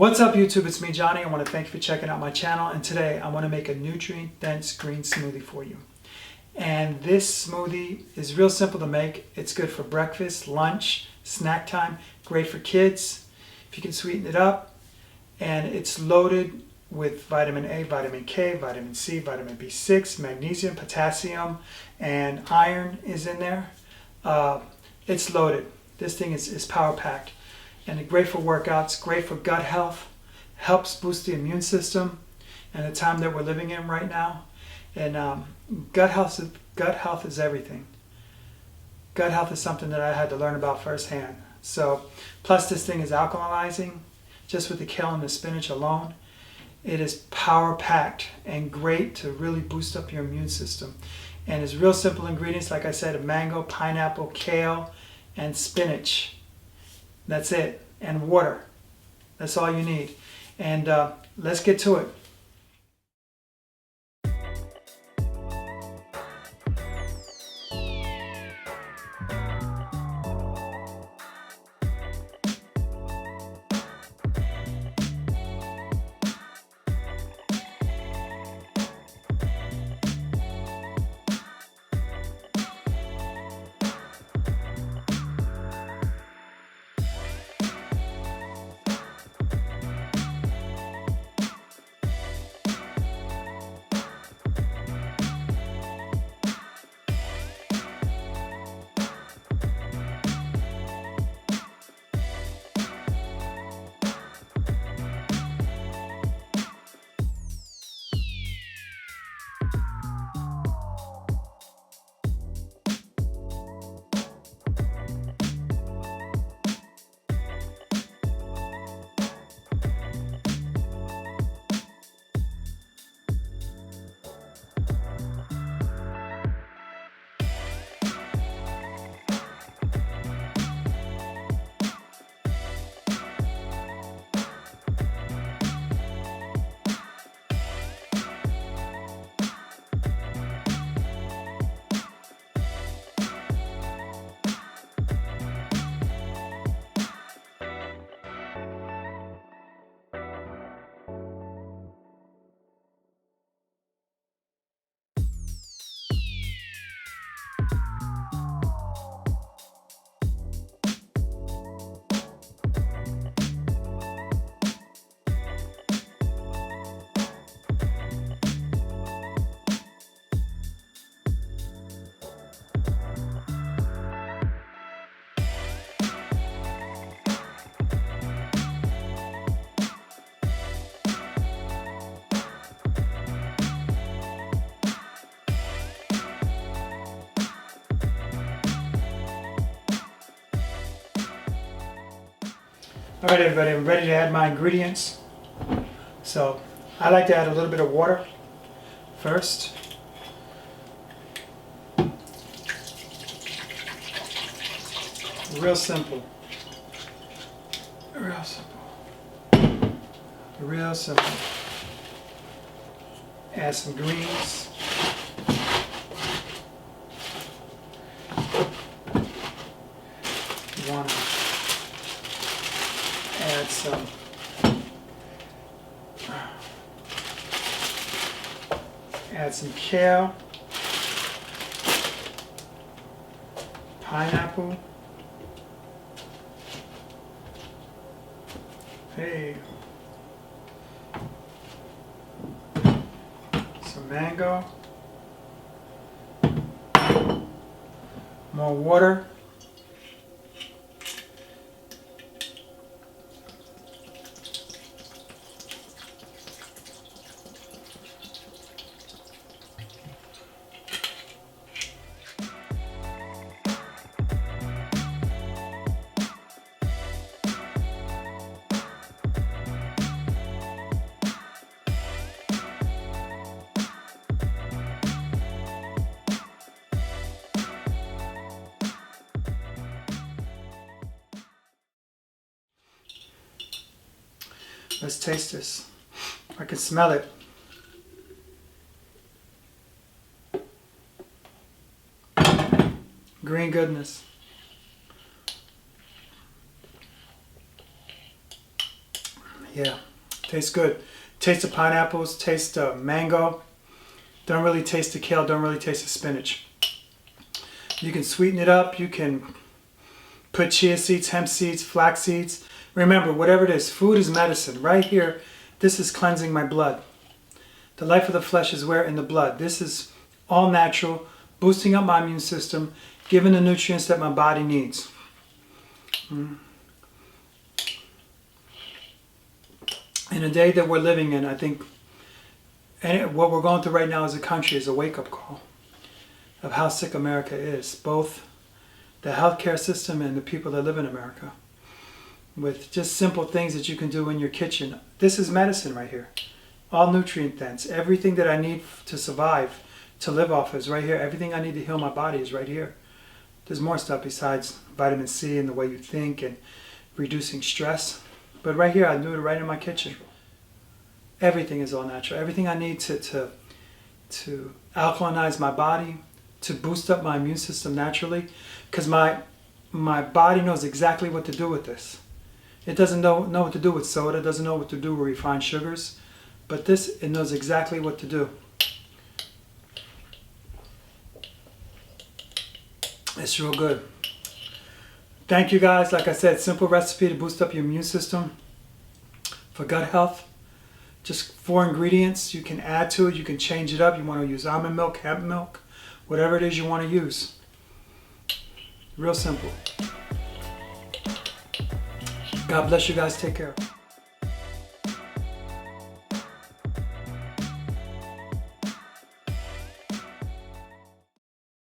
What's up YouTube, it's me Johnny. I want to thank you for checking out my channel, and today I want to make a nutrient-dense green smoothie for you. And this smoothie is real simple to make. It's good for breakfast, lunch, snack time, great for kids if you can sweeten it up. And it's loaded with vitamin A, vitamin K, vitamin C, vitamin B6, magnesium, potassium, and iron is in there. It's loaded. This thing is power packed. And great for workouts, great for gut health, helps boost the immune system in the time that we're living in right now. And gut health is everything. Gut health is something that I had to learn about firsthand. So, plus this thing is alkalizing, just with the kale and the spinach alone. It is power packed and great to really boost up your immune system. And it's real simple ingredients, like I said, mango, pineapple, kale, and spinach. That's it. And water. That's all you need. And let's get to it. Alright everybody, I'm ready to add my ingredients. So I like to add a little bit of water first. Real simple. Real simple. Real simple. Add some greens. You want to add some kale, pineapple, some mango, more water. Let's taste this. I can smell it. Green goodness. Yeah, tastes good. Taste the pineapples, taste the mango. Don't really taste the kale, don't really taste the spinach. You can sweeten it up. You can put chia seeds, hemp seeds, flax seeds. Remember, whatever it is, food is medicine. Right here, this is cleansing my blood. The life of the flesh is where? In the blood. This is all natural, boosting up my immune system, giving the nutrients that my body needs. In a day that we're living in, I think what we're going through right now as a country is a wake-up call of how sick America is, both the healthcare system and the people that live in America. With just simple things that you can do in your kitchen. This is medicine right here. All nutrient dense. Everything that I need to survive, to live off is right here. Everything I need to heal my body is right here. There's more stuff besides vitamin C and the way you think and reducing stress. But right here, I do it right in my kitchen. Everything is all natural. Everything I need to alkalinize my body, to boost up my immune system naturally, because my body knows exactly what to do with this. It doesn't know what to do with soda, it doesn't know what to do with refined sugars, but this, it knows exactly what to do. It's real good. Thank you guys. Like I said, simple recipe to boost up your immune system for gut health. Just 4 ingredients you can add to it. You can change it up. You want to use almond milk, hemp milk, whatever it is you want to use. Real simple. God bless you guys. Take care.